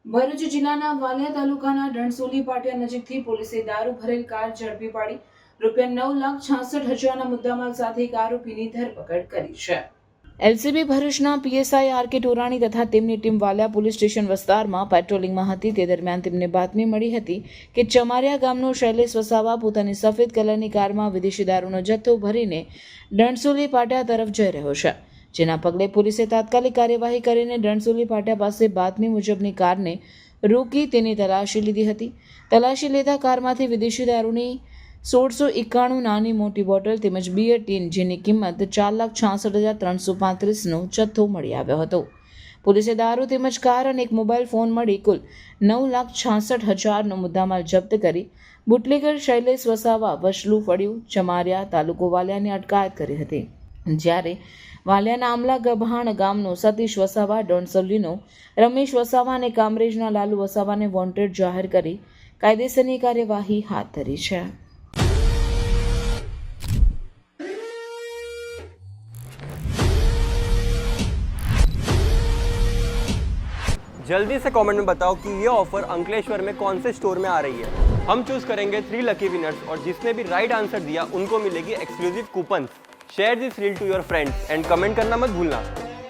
ભરૂચ જિલ્લાના વાલિયા તાલુકાના ડણસોલી પાટિયા નજીકથી પોલીસે દારૂ ભરેલ કાર ઝડપી પાડી ₹9,66,000ના મુદ્દામાલ સાથે એક આરોપીની ધરપકડ કરી છે. એલસીબી ભરૂચના પીએસઆઈ આર કે ટોરાણી તથા તેમની ટીમ વાલિયા પોલીસ સ્ટેશન વિસ્તારમાં પેટ્રોલિંગમાં હતી. તે દરમિયાન તેમને બાતમી મળી હતી કે ચમારિયા ગામનો શૈલેષ વસાવા પોતાની સફેદ કલરની કારમાં વિદેશી દારૂનો જથ્થો ભરીને ડણસોલી પાટિયા તરફ જઈ રહ્યો છે. જેના પગલે પોલીસે તાત્કાલિક કાર્યવાહી કરીને ડણસોલી પાટિયા પાસે બાતમી મુજબની કારને રોકી તેની તલાશી લીધી હતી. તલાશી લેતા કારમાંથી વિદેશી દારૂની 1691 નાની મોટી બોટલ તેમજ બિયર ટીન જેની કિંમત ₹4,66,335નો જથ્થો મળી આવ્યો હતો. પોલીસે દારૂ તેમજ કાર અને એક મોબાઈલ ફોન મળી કુલ ₹9,66,000નો મુદ્દામાલ જપ્ત કરી બુટલેગર શૈલેષ વસાવા વશલું ફળ્યું ચમારિયા તાલુકો વાલિયાની અટકાયત કરી હતી. જ્યારે વાલિયાના આમલા ગભાણ ગામનો સતીશ વસાવા, ડોણસોલીનો રમેશ વસાવા અને કામરેજના લાલુ વસાવાને વોન્ટેડ જાહેર કરી કાયદેસરની કાર્યવાહી હાથ ધરી છે. जल्दी से कमेंट में बताओ कि ये ऑफर अंकलेश्वर में कौन से स्टोर में आ रही है. हम चूज करेंगे 3 लकी विनर्स और जिसने भी राइट आंसर दिया उनको मिलेगी exclusive coupon. Share this reel to your friends and comment करना मत भूलना.